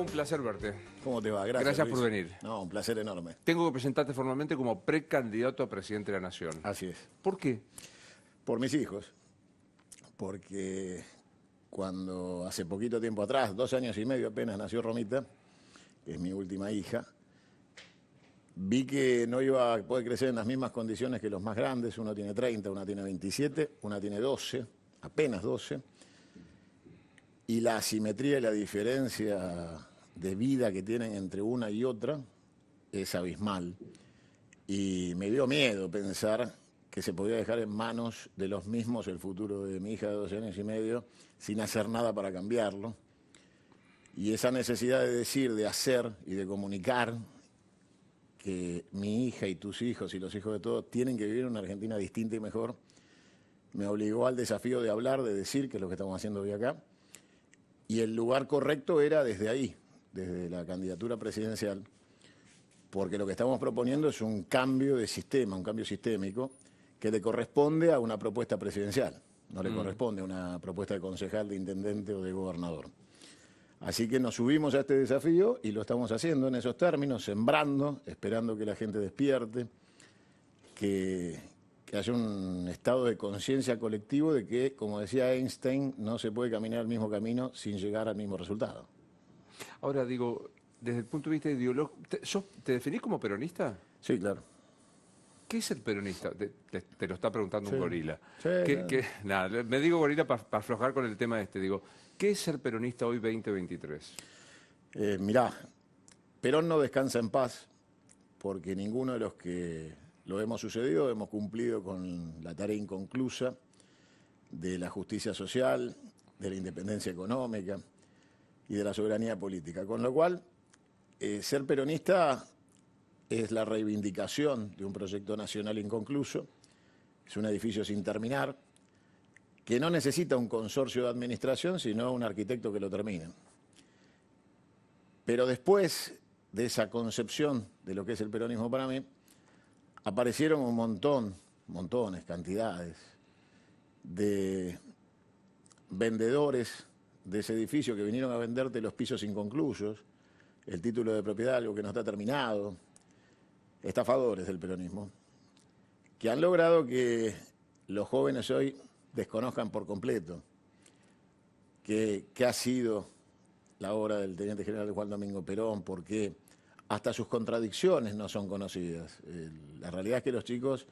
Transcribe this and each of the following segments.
un placer verte. ¿Cómo te va? Gracias, Gracias Luis. por venir. No, un placer enorme. Tengo que presentarte formalmente como precandidato a presidente de la Nación. Así es. ¿Por qué? Por mis hijos. Porque cuando hace poquito tiempo atrás, 2 años y medio apenas, nació Romita, que es mi última hija, vi que no iba a poder crecer en las mismas condiciones que los más grandes. Uno tiene 30, una tiene 27, una tiene 12, apenas 12. Y la asimetría y la diferencia de vida que tienen entre una y otra es abismal. Y me dio miedo pensar que se podía dejar en manos de los mismos el futuro de mi hija de 12 años y medio sin hacer nada para cambiarlo. Y esa necesidad de decir, de hacer y de comunicar que mi hija y tus hijos y los hijos de todos tienen que vivir en una Argentina distinta y mejor, me obligó al desafío de hablar, de decir, que es lo que estamos haciendo hoy acá. Y el lugar correcto era desde ahí, desde la candidatura presidencial, porque lo que estamos proponiendo es un cambio de sistema, un cambio sistémico, que le corresponde a una propuesta presidencial, no le corresponde a una propuesta de concejal, de intendente o de gobernador. Así que nos subimos a este desafío y lo estamos haciendo en esos términos, sembrando, esperando que la gente despierte, que haya un estado de conciencia colectivo de que, como decía Einstein, no se puede caminar el mismo camino sin llegar al mismo resultado. Ahora digo, desde el punto de vista ideológico, ¿te definís como peronista? Sí, claro. ¿Qué es el peronista? Te lo está preguntando un gorila. Sí, Nada, me digo gorila para aflojar con el tema este. Digo, ¿qué es ser peronista hoy 2023? Mirá, Perón no descansa en paz porque ninguno de los que lo hemos sucedido hemos cumplido con la tarea inconclusa de la justicia social, de la independencia económica y de la soberanía política. Con lo cual, ser peronista es la reivindicación de un proyecto nacional inconcluso, es un edificio sin terminar, que no necesita un consorcio de administración, sino un arquitecto que lo termine. Pero después de esa concepción de lo que es el peronismo para mí, aparecieron un montones, cantidades de vendedores de ese edificio que vinieron a venderte los pisos inconclusos, el título de propiedad, algo que no está terminado, estafadores del peronismo, que han logrado que los jóvenes hoy desconozcan por completo qué ha sido la obra del teniente general Juan Domingo Perón, porque hasta sus contradicciones no son conocidas. La realidad es que los chicos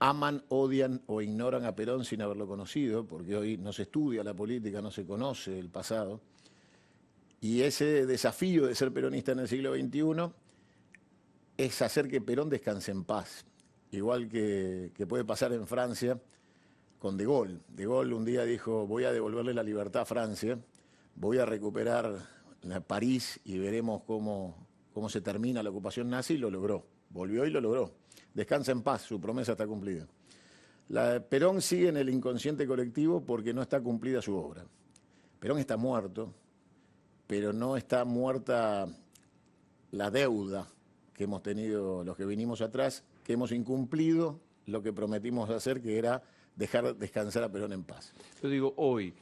aman, odian o ignoran a Perón sin haberlo conocido, porque hoy no se estudia la política, no se conoce el pasado. Y ese desafío de ser peronista en el siglo XXI es hacer que Perón descanse en paz, igual que puede pasar en Francia con De Gaulle. De Gaulle un día dijo, voy a devolverle la libertad a Francia, voy a recuperar París y veremos cómo se termina la ocupación nazi, y lo logró. Volvió y lo logró. Descansa en paz, su promesa está cumplida. Perón sigue en el inconsciente colectivo porque no está cumplida su obra. Perón está muerto, pero no está muerta la deuda que hemos tenido los que vinimos atrás, que hemos incumplido lo que prometimos hacer, que era dejar descansar a Perón en paz. Yo digo hoy,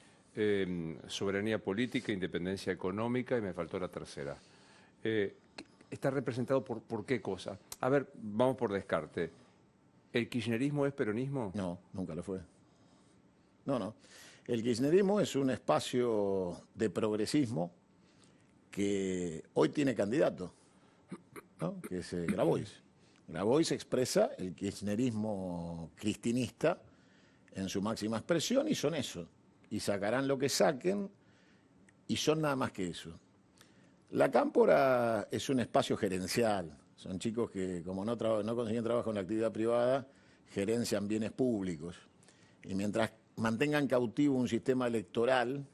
soberanía política, independencia económica, y me faltó la tercera. ¿Está representado por qué cosa? A ver, vamos por descarte. ¿El kirchnerismo es peronismo? No, nunca lo fue. No. El kirchnerismo es un espacio de progresismo que hoy tiene candidato, ¿no? Que es Grabois. Grabois expresa el kirchnerismo cristinista en su máxima expresión y son eso. Y sacarán lo que saquen y son nada más que eso. La Cámpora es un espacio gerencial. Son chicos que, como no consiguen trabajo en la actividad privada, gerencian bienes públicos. Y mientras mantengan cautivo un sistema electoral,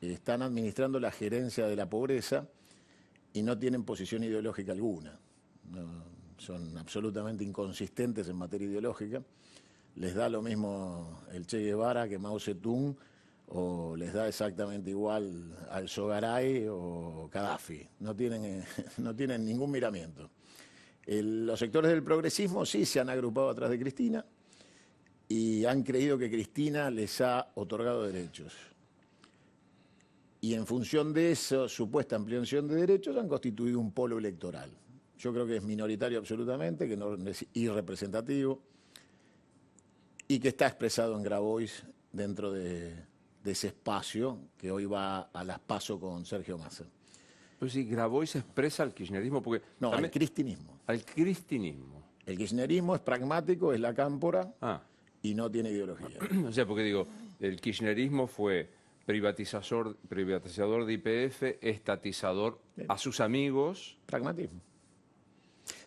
están administrando la gerencia de la pobreza y no tienen posición ideológica alguna. Son absolutamente inconsistentes en materia ideológica. Les da lo mismo el Che Guevara que Mao Zedong, o les da exactamente igual al Sogaray o Gaddafi. No tienen ningún miramiento. Los sectores del progresismo sí se han agrupado atrás de Cristina y han creído que Cristina les ha otorgado derechos. y en función de eso, supuesta ampliación de derechos, han constituido un polo electoral. Yo creo que es minoritario absolutamente, que no es irrepresentativo y que está expresado en Grabois dentro de ese espacio que hoy va a las PASO con Sergio Massa. Pues sí, Grabois expresa al kirchnerismo porque... No, también, al cristinismo. al cristinismo. El kirchnerismo es pragmático, es la cámpora Ah, y no tiene ideología. o sea, porque digo, el kirchnerismo fue privatizador de YPF, estatizador a sus amigos. Pragmatismo.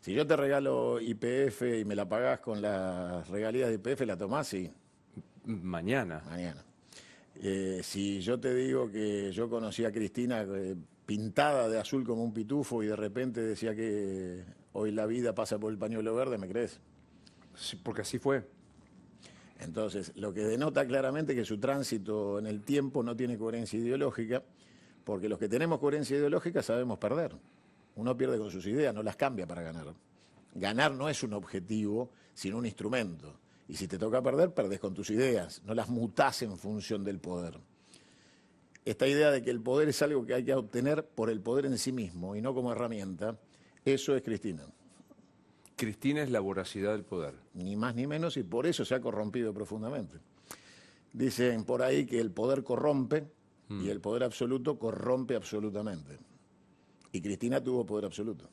Si yo te regalo YPF y me la pagás con las regalías de YPF, la tomás, sí. Mañana. Mañana. Si yo te digo que yo conocí a Cristina pintada de azul como un pitufo y de repente decía que hoy la vida pasa por el pañuelo verde, ¿me crees? Sí, porque así fue. Entonces, lo que denota claramente que su tránsito en el tiempo no tiene coherencia ideológica, porque los que tenemos coherencia ideológica sabemos perder. Uno pierde con sus ideas, no las cambia para ganar. Ganar no es un objetivo, sino un instrumento. Y si te toca perder, perdés con tus ideas, no las mutás en función del poder. Esta idea de que el poder es algo que hay que obtener por el poder en sí mismo y no como herramienta, eso es Cristina. Cristina es la voracidad del poder. Ni más ni menos, y por eso se ha corrompido profundamente. Dicen por ahí que el poder corrompe y el poder absoluto corrompe absolutamente. Y Cristina tuvo poder absoluto.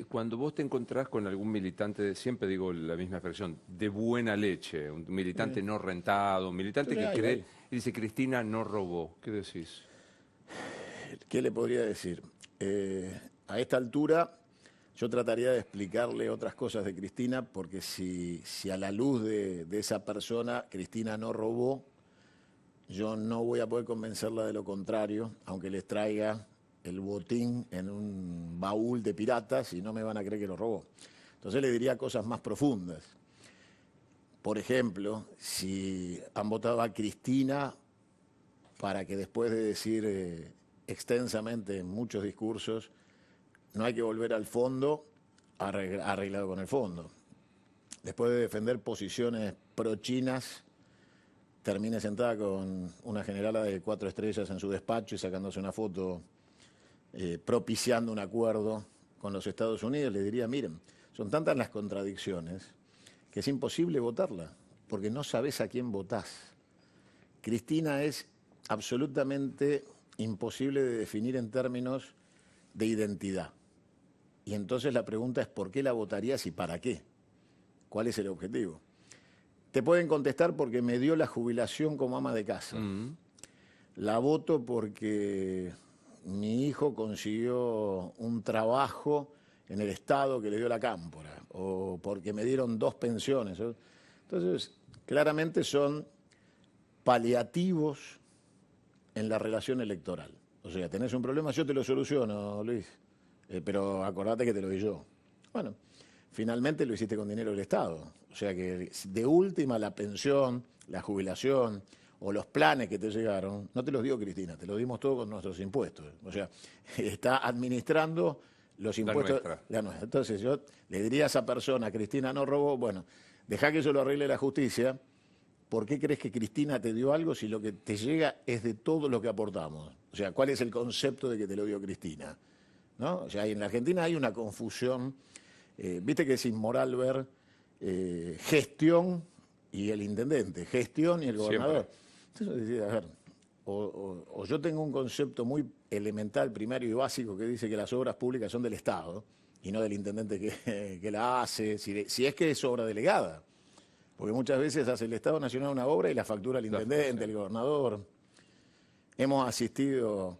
Cuando vos te encontrás con algún militante, siempre digo la misma expresión, de buena leche, un militante no rentado, un militante que cree y dice Cristina no robó, ¿qué decís? ¿Qué le podría decir? A esta altura yo trataría de explicarle otras cosas de Cristina, porque si a la luz de esa persona Cristina no robó, yo no voy a poder convencerla de lo contrario, aunque les traiga el botín en un baúl de piratas y no me van a creer que lo robó. Entonces le diría cosas más profundas. Por ejemplo, si han votado a Cristina para que después de decir extensamente en muchos discursos no hay que volver al fondo, arreglado con el fondo. Después de defender posiciones pro-chinas, termine sentada con una generala de 4 estrellas en su despacho y sacándose una foto propiciando un acuerdo con los Estados Unidos, le diría, miren, son tantas las contradicciones que es imposible votarla, porque no sabés a quién votás. Cristina es absolutamente imposible de definir en términos de identidad. Y entonces la pregunta es, ¿por qué la votarías y para qué? ¿Cuál es el objetivo? Te pueden contestar porque me dio la jubilación como ama de casa. La voto porque mi hijo consiguió un trabajo en el Estado que le dio la cámpora, o porque me dieron 2 pensiones. Entonces, claramente son paliativos en la relación electoral. O sea, tenés un problema, yo te lo soluciono, Luis, pero acordate que te lo di yo. Bueno, finalmente lo hiciste con dinero del Estado. O sea que de última la pensión, la jubilación o los planes que te llegaron, no te los dio Cristina, te los dimos todos con nuestros impuestos. O sea, está administrando los impuestos. La nuestra. Entonces yo le diría a esa persona, Cristina no robó, bueno, dejá que eso lo arregle la justicia. ¿Por qué crees que Cristina te dio algo si lo que te llega es de todo lo que aportamos? O sea, ¿cuál es el concepto de que te lo dio Cristina? ¿No? O sea, en la Argentina hay una confusión. Viste que es inmoral ver gestión y el intendente, gestión y el gobernador. Siempre. Entonces, a ver, o yo tengo un concepto muy elemental, primario y básico que dice que las obras públicas son del Estado y no del intendente que la hace, si es que es obra delegada. Porque muchas veces hace el Estado Nacional una obra y la factura el intendente, el gobernador. Hemos asistido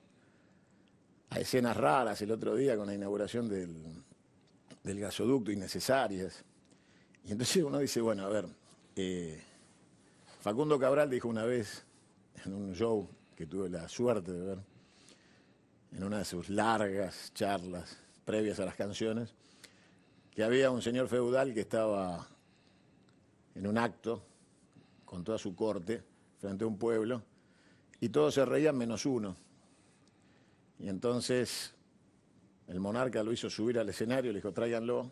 a escenas raras el otro día con la inauguración del gasoducto innecesarias. Y entonces uno dice, bueno, a ver, Facundo Cabral dijo una vez en un show que tuve la suerte de ver, en una de sus largas charlas previas a las canciones, que había un señor feudal que estaba en un acto con toda su corte frente a un pueblo y todos se reían menos uno. Y entonces el monarca lo hizo subir al escenario, le dijo, tráiganlo.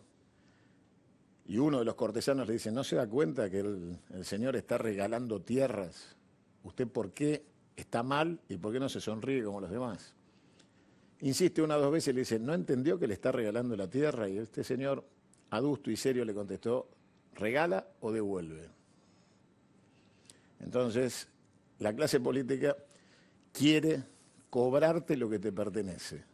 Y uno de los cortesanos le dice, ¿no se da cuenta que el señor está regalando tierras? ¿Usted por qué está mal y por qué no se sonríe como los demás. Insiste una o dos veces y le dice, ¿no entendió que le está regalando la tierra? Y este señor, adusto y serio, le contestó, ¿regala o devuelve? Entonces, la clase política quiere cobrarte lo que te pertenece.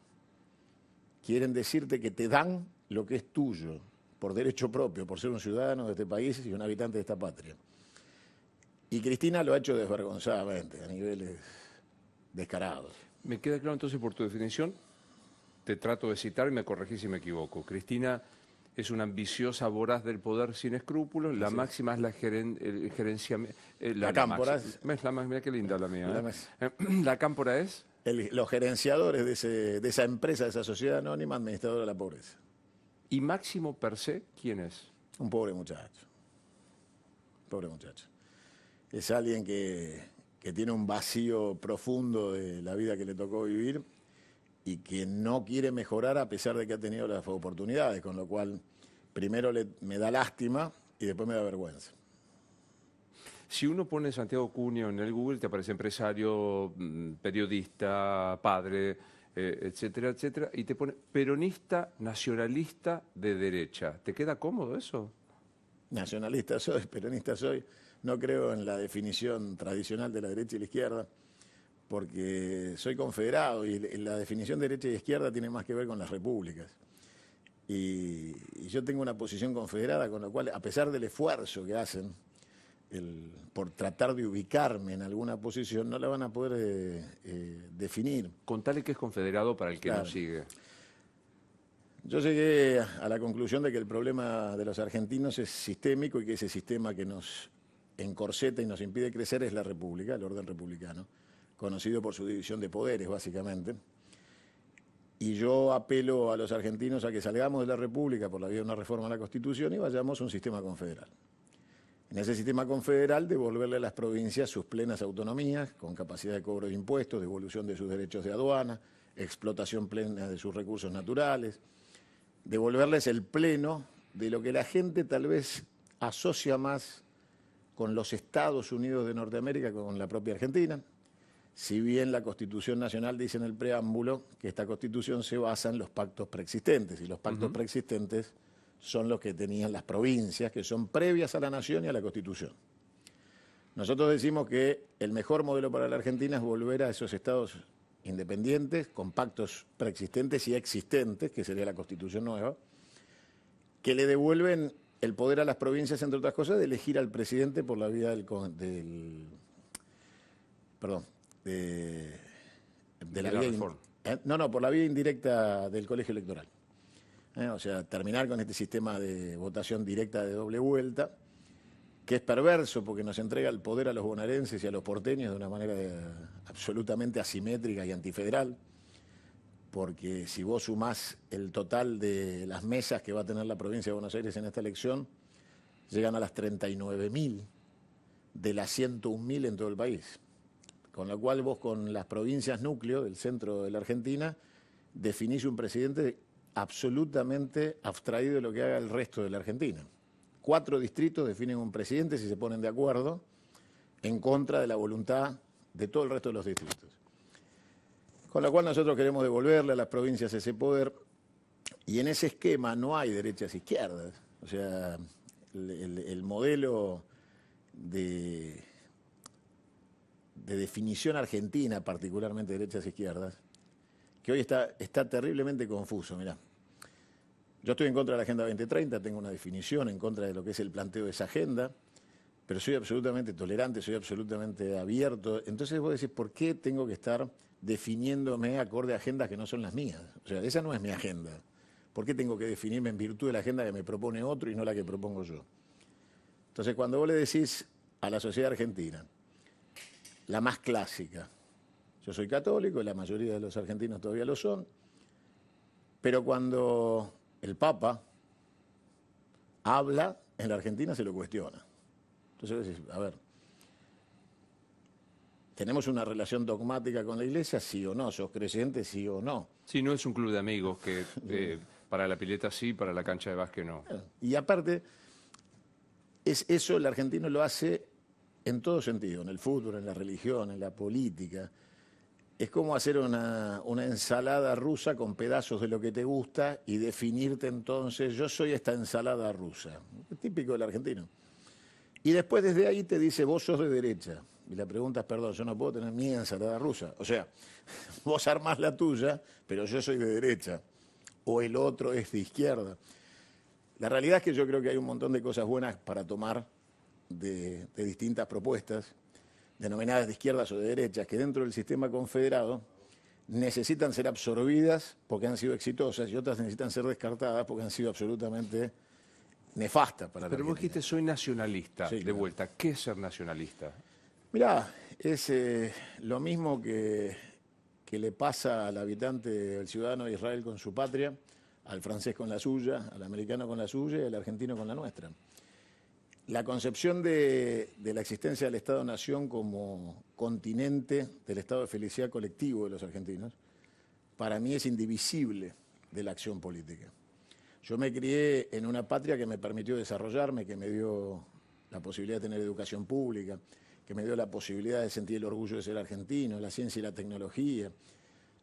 Quieren decirte que te dan lo que es tuyo, por derecho propio, por ser un ciudadano de este país y un habitante de esta patria. Y Cristina lo ha hecho desvergonzadamente, a niveles descarados. Me queda claro entonces por tu definición, te trato de citar y me corregís si me equivoco. Cristina es una ambiciosa voraz del poder sin escrúpulos, la máxima es la gerencia... La cámpora mira qué linda la mía. La, ¿La cámpora es? Los gerenciadores de esa empresa, de esa sociedad anónima administradora de la pobreza. ¿Y Máximo per se quién es? Un pobre muchacho. Pobre muchacho. Es alguien que tiene un vacío profundo de la vida que le tocó vivir y que no quiere mejorar a pesar de que ha tenido las oportunidades, con lo cual primero me da lástima y después me da vergüenza. Si uno pone Santiago Cunio en el Google, te aparece empresario, periodista, padre, etcétera, etcétera, y te pone peronista, nacionalista de derecha. ¿Te queda cómodo eso? Nacionalista soy, peronista soy. No creo en la definición tradicional de la derecha y la izquierda, porque soy confederado y la definición de derecha y izquierda tiene más que ver con las repúblicas. Y yo tengo una posición confederada, con lo cual, a pesar del esfuerzo que hacen por tratar de ubicarme en alguna posición, no la van a poder definir. Contale que es confederado para el que no sigue. Yo llegué a la conclusión de que el problema de los argentinos es sistémico y que ese sistema que nos encorseta y nos impide crecer es la república, el orden republicano, conocido por su división de poderes, básicamente. Y yo apelo a los argentinos a que salgamos de la república por la vía de una reforma a la Constitución y vayamos a un sistema confederal. En ese sistema confederal, devolverle a las provincias sus plenas autonomías, con capacidad de cobro de impuestos, devolución de sus derechos de aduana, explotación plena de sus recursos naturales, devolverles el pleno de lo que la gente tal vez asocia más con los Estados Unidos de Norteamérica que con la propia Argentina. Si bien la Constitución Nacional dice en el preámbulo que esta Constitución se basa en los pactos preexistentes, y los pactos preexistentes son los que tenían las provincias, que son previas a la nación y a la Constitución. Nosotros decimos que el mejor modelo para la Argentina es volver a esos estados independientes, con pactos preexistentes y existentes, que sería la Constitución nueva, que le devuelven el poder a las provincias, entre otras cosas, de elegir al presidente por la vía de la vía por la vía indirecta del colegio electoral. O sea, terminar con este sistema de votación directa de doble vuelta, que es perverso porque nos entrega el poder a los bonaerenses y a los porteños de una manera absolutamente asimétrica y antifederal, porque si vos sumás el total de las mesas que va a tener la provincia de Buenos Aires en esta elección, llegan a las 39.000 de las 101.000 en todo el país. Con lo cual vos con las provincias núcleo del centro de la Argentina definís un presidente absolutamente abstraído de lo que haga el resto de la Argentina. 4 distritos definen un presidente si se ponen de acuerdo en contra de la voluntad de todo el resto de los distritos. Con lo cual nosotros queremos devolverle a las provincias ese poder y en ese esquema no hay derechas e izquierdas. O sea, el modelo de definición argentina, particularmente de derechas e izquierdas, que hoy está terriblemente confuso. Mirá, yo estoy en contra de la Agenda 2030, tengo una definición en contra de lo que es el planteo de esa agenda, pero soy absolutamente tolerante, soy absolutamente abierto. Entonces vos decís, ¿por qué tengo que estar definiéndome acorde a agendas que no son las mías? O sea, esa no es mi agenda. ¿Por qué tengo que definirme en virtud de la agenda que me propone otro y no la que propongo yo? Entonces, cuando vos le decís a la sociedad argentina, la más clásica, yo soy católico y la mayoría de los argentinos todavía lo son, pero cuando el Papa habla, en la Argentina se lo cuestiona. Entonces vos decís, a ver, ¿tenemos una relación dogmática con la Iglesia? ¿Sí o no? ¿Sos creyente? ¿Sí o no? Sí, no es un club de amigos que para la pileta sí, para la cancha de básquet no. Y aparte, eso el argentino lo hace en todo sentido, en el fútbol, en la religión, en la política. Es como hacer una ensalada rusa con pedazos de lo que te gusta y definirte entonces, yo soy esta ensalada rusa, típico del argentino. Y después desde ahí te dice, vos sos de derecha. Y la pregunta es, perdón, yo no puedo tener mi ensalada rusa. O sea, vos armás la tuya, pero yo soy de derecha. O el otro es de izquierda. La realidad es que yo creo que hay un montón de cosas buenas para tomar de distintas propuestas, denominadas de izquierdas o de derechas, que dentro del sistema confederado necesitan ser absorbidas porque han sido exitosas y otras necesitan ser descartadas porque han sido absolutamente nefastas para la Pero vos Argentina. dijiste, soy nacionalista, Sí, de claro. vuelta. ¿Qué es ser nacionalista? Mirá, es lo mismo que le pasa al habitante, al ciudadano de Israel con su patria, al francés con la suya, al americano con la suya y al argentino con la nuestra. La concepción de la existencia del Estado-Nación como continente del estado de felicidad colectivo de los argentinos, para mí es indivisible de la acción política. Yo me crié en una patria que me permitió desarrollarme, que me dio la posibilidad de tener educación pública, que me dio la posibilidad de sentir el orgullo de ser argentino, la ciencia y la tecnología,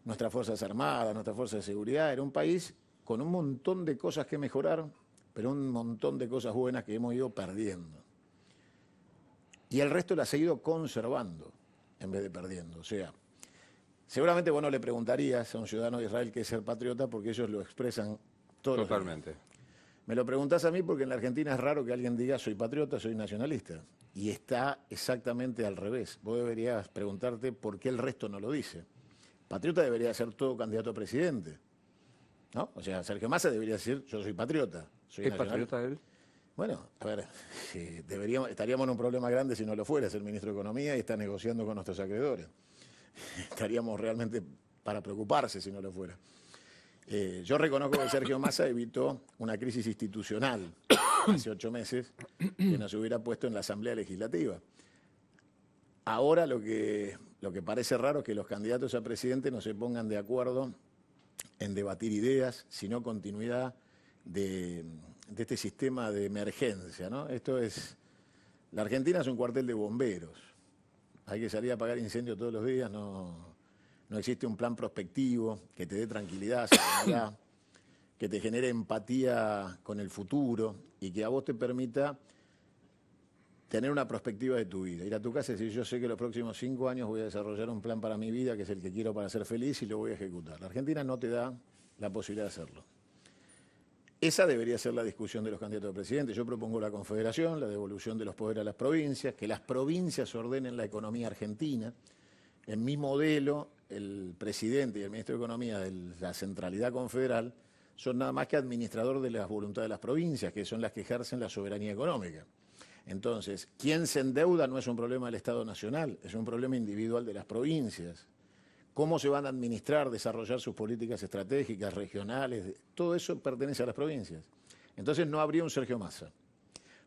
nuestras Fuerzas Armadas, nuestras Fuerzas de Seguridad. Era un país con un montón de cosas que mejorar, pero un montón de cosas buenas que hemos ido perdiendo. Y el resto las ha ido conservando en vez de perdiendo. O sea, seguramente vos no le preguntarías a un ciudadano de Israel qué es ser patriota porque ellos lo expresan todos los días. Totalmente. Me lo preguntás a mí porque en la Argentina es raro que alguien diga soy patriota, soy nacionalista. Y está exactamente al revés. Vos deberías preguntarte por qué el resto no lo dice. Patriota debería ser todo candidato a presidente, ¿no? O sea, Sergio Massa debería decir yo soy patriota. Soy ¿Es nacional. patriota él? Bueno, a ver, estaríamos en un problema grande si no lo fuera, es el ministro de Economía y está negociando con nuestros acreedores. Estaríamos realmente para preocuparse si no lo fuera. Yo reconozco que Sergio Massa evitó una crisis institucional hace 8 meses que nos hubiera puesto en la Asamblea Legislativa. Ahora lo que parece raro es que los candidatos a presidente no se pongan de acuerdo en debatir ideas, sino continuidad de este sistema de emergencia, ¿no? La Argentina es un cuartel de bomberos. Hay que salir a apagar incendios todos los días, no existe un plan prospectivo que te dé tranquilidad, serenidad, que te genere empatía con el futuro y que a vos te permita tener una perspectiva de tu vida. Ir a tu casa y decir, yo sé que los próximos 5 años voy a desarrollar un plan para mi vida, que es el que quiero para ser feliz y lo voy a ejecutar. La Argentina no te da la posibilidad de hacerlo. Esa debería ser la discusión de los candidatos a presidente. Yo propongo la confederación, la devolución de los poderes a las provincias, que las provincias ordenen la economía argentina. En mi modelo, el presidente y el ministro de Economía de la centralidad confederal son nada más que administrador de las voluntades de las provincias, que son las que ejercen la soberanía económica. Entonces, quien se endeuda no es un problema del Estado Nacional, es un problema individual de las provincias. Cómo se van a administrar, desarrollar sus políticas estratégicas, regionales, todo eso pertenece a las provincias. Entonces no habría un Sergio Massa,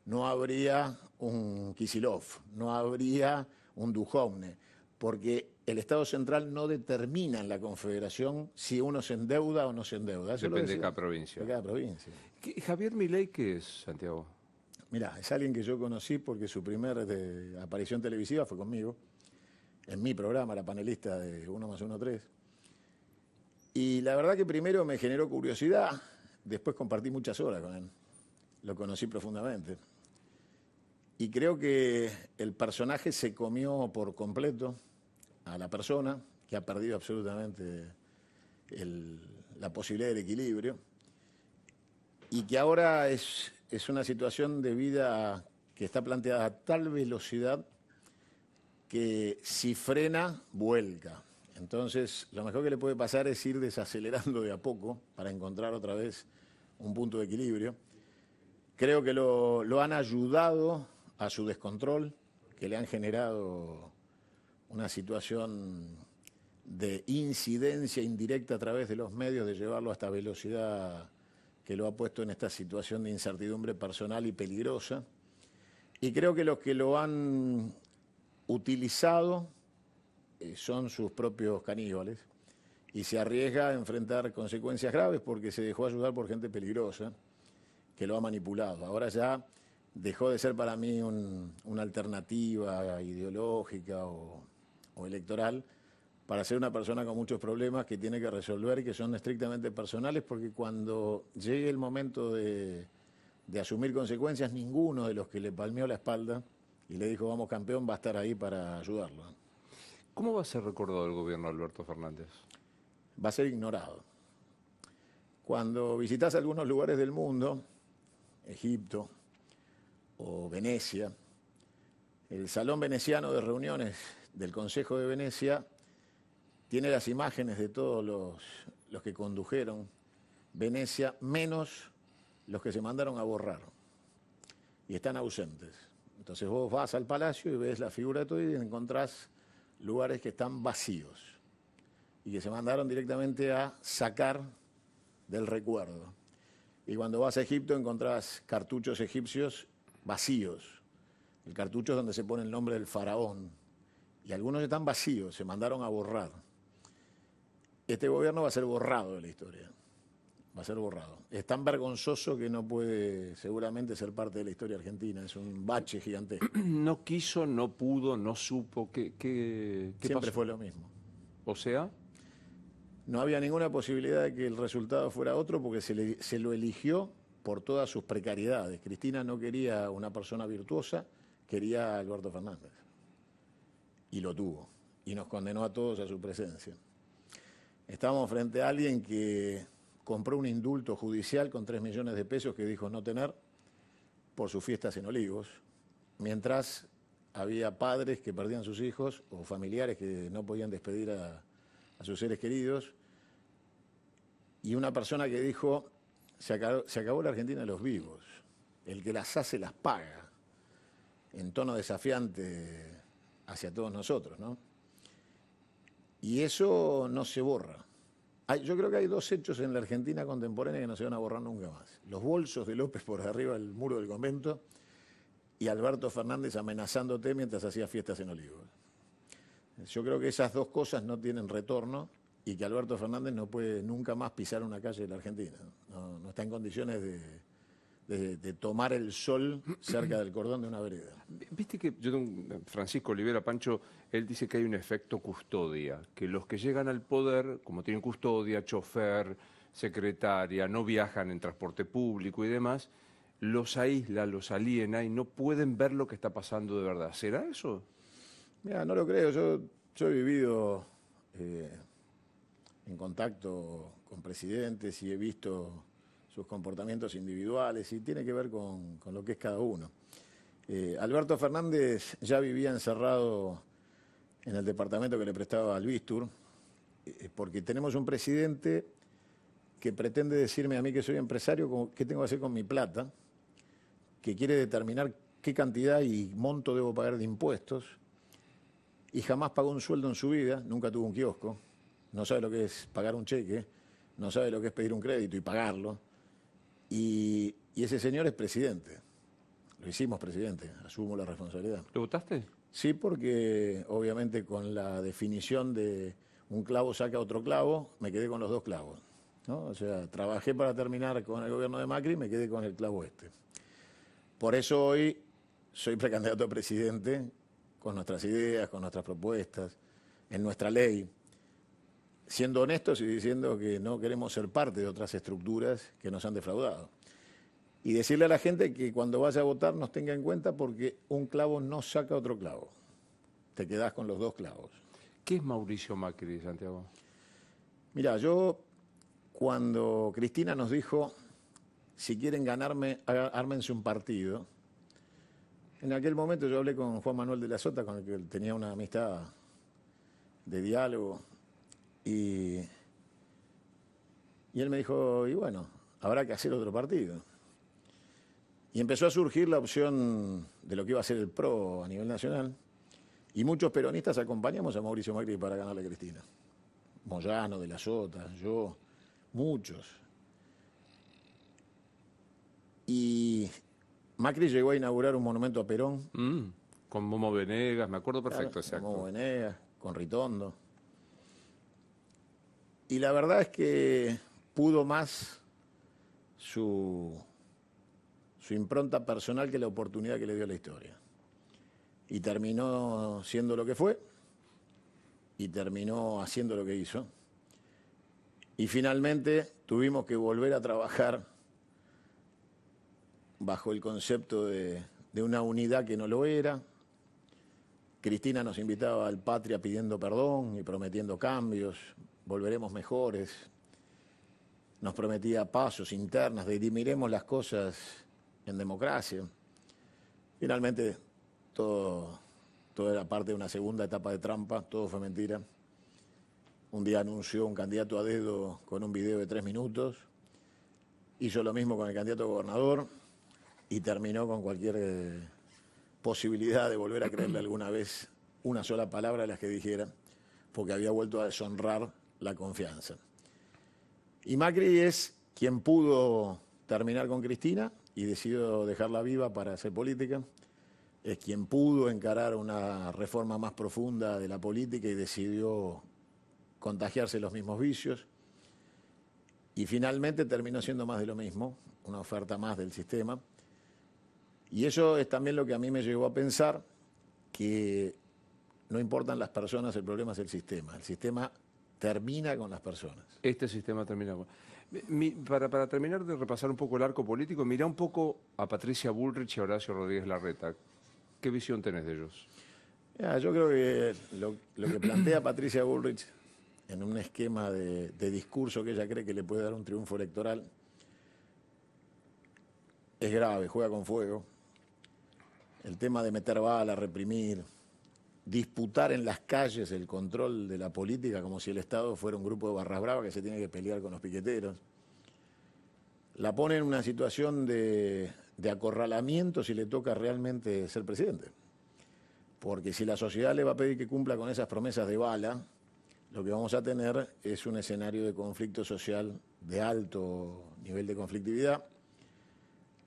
no habría un Kicillof, no habría un Duhovne, porque el Estado Central no determina en la Confederación si uno se endeuda o no se endeuda. Eso Depende de cada provincia. De cada provincia. ¿Javier Milei qué es, Santiago? Mirá, es alguien que yo conocí porque su primera aparición televisiva fue conmigo. En mi programa, era panelista de 1 + 1 = 3. Y la verdad que primero me generó curiosidad, después compartí muchas horas con él. Lo conocí profundamente. Y creo que el personaje se comió por completo a la persona, que ha perdido absolutamente la posibilidad del equilibrio, y que ahora es una situación de vida que está planteada a tal velocidad que si frena, vuelca. Entonces, lo mejor que le puede pasar es ir desacelerando de a poco para encontrar otra vez un punto de equilibrio. Creo que lo han ayudado a su descontrol, que le han generado una situación de incidencia indirecta a través de los medios, de llevarlo a esta velocidad que lo ha puesto en esta situación de incertidumbre personal y peligrosa. Y creo que los que lo han utilizado son sus propios caníbales y se arriesga a enfrentar consecuencias graves porque se dejó ayudar por gente peligrosa que lo ha manipulado. Ahora ya dejó de ser para mí una alternativa ideológica o electoral para ser una persona con muchos problemas que tiene que resolver y que son estrictamente personales, porque cuando llegue el momento de asumir consecuencias, ninguno de los que le palmeó la espalda y le dijo vamos campeón va a estar ahí para ayudarlo. ¿Cómo va a ser recordado el gobierno de Alberto Fernández? Va a ser ignorado. Cuando visitas algunos lugares del mundo, Egipto o Venecia, el salón veneciano de reuniones del Consejo de Venecia tiene las imágenes de todos los que condujeron Venecia, menos los que se mandaron a borrar, y están ausentes. Entonces vos vas al palacio y ves la figura de todo y encontrás lugares que están vacíos y que se mandaron directamente a sacar del recuerdo. Y cuando vas a Egipto encontrás cartuchos egipcios vacíos. El cartucho es donde se pone el nombre del faraón. Y algunos están vacíos, se mandaron a borrar. Este gobierno va a ser borrado de la historia. Va a ser borrado. Es tan vergonzoso que no puede seguramente ser parte de la historia argentina. Es un bache gigantesco. No quiso, no pudo, no supo. ¿Qué Siempre pasó? fue lo mismo. O sea, No había ninguna posibilidad de que el resultado fuera otro porque se lo eligió por todas sus precariedades. Cristina no quería una persona virtuosa, quería a Alberto Fernández. Y lo tuvo. Y nos condenó a todos a su presencia. Estábamos frente a alguien que compró un indulto judicial con 3 millones de pesos que dijo no tener por sus fiestas en Olivos, mientras había padres que perdían sus hijos o familiares que no podían despedir a sus seres queridos, y una persona que dijo se acabó la Argentina de los vivos, el que las hace las paga, en tono desafiante hacia todos nosotros, ¿no? Y eso no se borra. Yo creo que hay 2 hechos en la Argentina contemporánea que no se van a borrar nunca más. Los bolsos de López por arriba del muro del convento y Alberto Fernández amenazándote mientras hacía fiestas en Olivos. Yo creo que esas 2 cosas no tienen retorno y que Alberto Fernández no puede nunca más pisar una calle de la Argentina. No está en condiciones de tomar el sol cerca del cordón de una vereda. viste que Francisco Olivera Pancho, él dice que hay un efecto custodia, que los que llegan al poder, como tienen custodia, chofer, secretaria, no viajan en transporte público y demás, los aísla, los aliena y no pueden ver lo que está pasando de verdad. ¿Será eso? Mira, no lo creo. Yo he vivido en contacto con presidentes y he visto sus comportamientos individuales y tiene que ver con lo que es cada uno. Alberto Fernández ya vivía encerrado en el departamento que le prestaba Albistur, porque tenemos un presidente que pretende decirme a mí que soy empresario qué tengo que hacer con mi plata, que quiere determinar qué cantidad y monto debo pagar de impuestos, y jamás pagó un sueldo en su vida, nunca tuvo un kiosco, no sabe lo que es pagar un cheque, no sabe lo que es pedir un crédito y pagarlo. Y ese señor es presidente. Lo hicimos presidente, asumo la responsabilidad. ¿Lo votaste? Sí, porque obviamente con la definición de un clavo saca otro clavo, me quedé con los 2 clavos, ¿no? O sea, trabajé para terminar con el gobierno de Macri y me quedé con el clavo este. Por eso hoy soy precandidato a presidente con nuestras ideas, con nuestras propuestas, en nuestra ley, siendo honestos y diciendo que no queremos ser parte de otras estructuras que nos han defraudado. Y decirle a la gente que cuando vaya a votar nos tenga en cuenta porque un clavo no saca otro clavo. Te quedás con los 2 clavos. ¿Qué es Mauricio Macri, Santiago? Mira, yo cuando Cristina nos dijo, si quieren ganarme, ármense un partido, en aquel momento yo hablé con Juan Manuel de la Sota, con el que tenía una amistad de diálogo, y él me dijo, y bueno, habrá que hacer otro partido. Y empezó a surgir la opción de lo que iba a ser el PRO a nivel nacional, y muchos peronistas acompañamos a Mauricio Macri para ganarle a Cristina. Moyano, de la Sota, yo, muchos. Y Macri llegó a inaugurar un monumento a Perón. Con Momo Venegas, me acuerdo perfecto, Claro, exacto. con Momo Venegas, con Ritondo. Y la verdad es que pudo más su su impronta personal que la oportunidad que le dio la historia. Y terminó siendo lo que fue, y terminó haciendo lo que hizo. Y finalmente tuvimos que volver a trabajar bajo el concepto de una unidad que no lo era. Cristina nos invitaba al Patria pidiendo perdón y prometiendo cambios, volveremos mejores. Nos prometía pasos internas, dirimiremos las cosas en democracia. Finalmente todo era parte de una segunda etapa de trampa, todo fue mentira. Un día anunció un candidato a dedo con un video de 3 minutos, hizo lo mismo con el candidato a gobernador y terminó con cualquier posibilidad de volver a creerle alguna vez una sola palabra de las que dijera, porque había vuelto a deshonrar la confianza. Y Macri es quien pudo terminar con Cristina y decidió dejarla viva para hacer política. Es quien pudo encarar una reforma más profunda de la política y decidió contagiarse los mismos vicios. Y finalmente terminó siendo más de lo mismo, una oferta más del sistema. Y eso es también lo que a mí me llevó a pensar que no importan las personas, el problema es el sistema. El sistema termina con las personas. Este sistema termina con... Para terminar de repasar un poco el arco político, mira un poco a Patricia Bullrich y a Horacio Rodríguez Larreta. ¿Qué visión tenés de ellos? Yo creo que lo que plantea Patricia Bullrich en un esquema de discurso que ella cree que le puede dar un triunfo electoral es grave, juega con fuego. El tema de meter bala, reprimir, disputar en las calles el control de la política como si el Estado fuera un grupo de barras bravas que se tiene que pelear con los piqueteros. La pone en una situación de acorralamiento si le toca realmente ser presidente. Porque si la sociedad le va a pedir que cumpla con esas promesas de bala, lo que vamos a tener es un escenario de conflicto social de alto nivel de conflictividad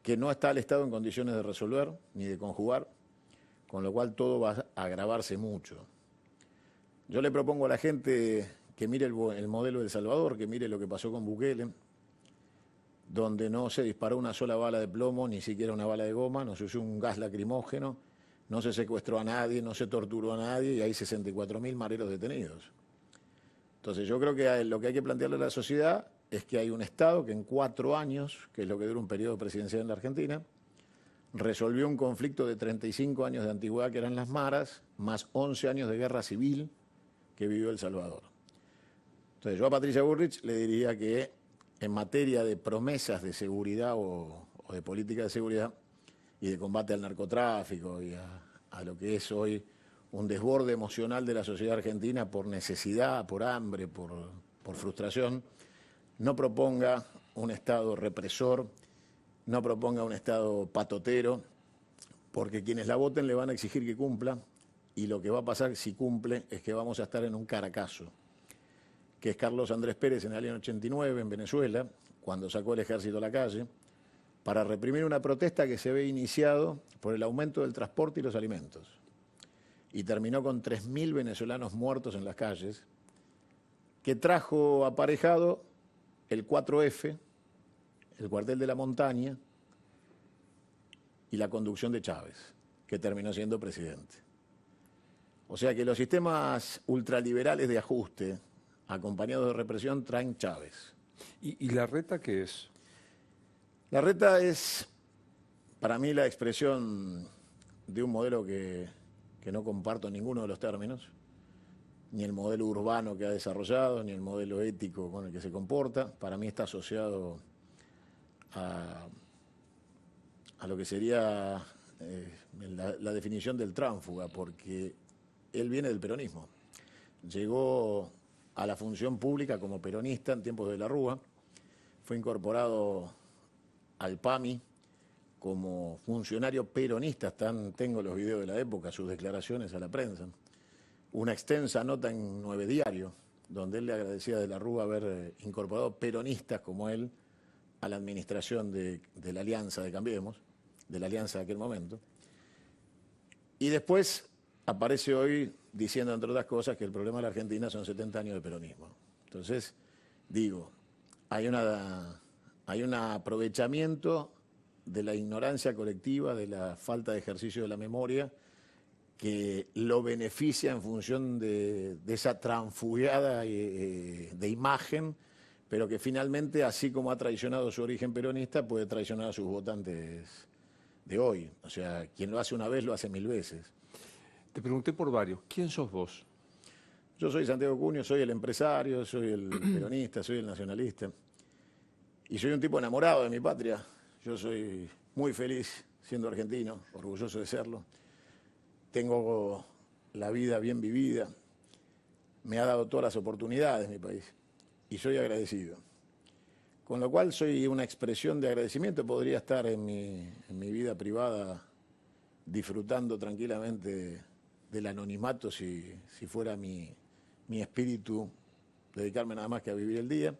que no está el Estado en condiciones de resolver ni de conjugar, con lo cual todo va a agravarse mucho. Yo le propongo a la gente que mire el modelo de El Salvador, que mire lo que pasó con Bukele, donde no se disparó una sola bala de plomo, ni siquiera una bala de goma, no se usó un gas lacrimógeno, no se secuestró a nadie, no se torturó a nadie y hay 64.000 mareros detenidos. Entonces yo creo que lo que hay que plantearle a la sociedad es que hay un Estado que en 4 años, que es lo que dura un periodo presidencial en la Argentina, resolvió un conflicto de 35 años de antigüedad que eran las maras, más 11 años de guerra civil que vivió El Salvador. Entonces yo a Patricia Bullrich le diría que en materia de promesas de seguridad o de política de seguridad y de combate al narcotráfico y a lo que es hoy un desborde emocional de la sociedad argentina por necesidad, por hambre, por frustración, no proponga un Estado represor, no proponga un Estado patotero, porque quienes la voten le van a exigir que cumpla y lo que va a pasar si cumple es que vamos a estar en un caracazo, que es Carlos Andrés Pérez en el año 89 en Venezuela, cuando sacó el ejército a la calle, para reprimir una protesta que se ve iniciado por el aumento del transporte y los alimentos. Y terminó con 3.000 venezolanos muertos en las calles, que trajo aparejado el 4F, el cuartel de la montaña y la conducción de Chávez, que terminó siendo presidente. O sea que los sistemas ultraliberales de ajuste, acompañados de represión, traen Chávez. ¿Y Larreta qué es? Larreta es, para mí, la expresión de un modelo que no comparto ninguno de los términos, ni el modelo urbano que ha desarrollado, ni el modelo ético con el que se comporta. Para mí está asociado a lo que sería la definición del tránsfuga, porque él viene del peronismo. Llegó a la función pública como peronista en tiempos de la Rúa, fue incorporado al PAMI como funcionario peronista, tengo los videos de la época, sus declaraciones a la prensa, una extensa nota en 9 Diario, donde él le agradecía de la Rúa haber incorporado peronistas como él a la administración de la Alianza de Cambiemos, de la Alianza de aquel momento. Y después aparece hoy diciendo, entre otras cosas, que el problema de la Argentina son 70 años de peronismo. Entonces, digo, hay un aprovechamiento de la ignorancia colectiva, de la falta de ejercicio de la memoria, que lo beneficia en función de esa transfugada de imagen, pero que finalmente, así como ha traicionado su origen peronista, puede traicionar a sus votantes de hoy. O sea, quien lo hace una vez, lo hace 1000 veces. Te pregunté por varios. ¿Quién sos vos? Yo soy Santiago Cunio, soy el empresario, soy el peronista, soy el nacionalista. Y soy un tipo enamorado de mi patria. Yo soy muy feliz siendo argentino, orgulloso de serlo. Tengo la vida bien vivida. Me ha dado todas las oportunidades mi país. Y soy agradecido. Con lo cual soy una expresión de agradecimiento. Podría estar en mi vida privada disfrutando tranquilamente del anonimato si fuera mi espíritu dedicarme nada más que a vivir el día.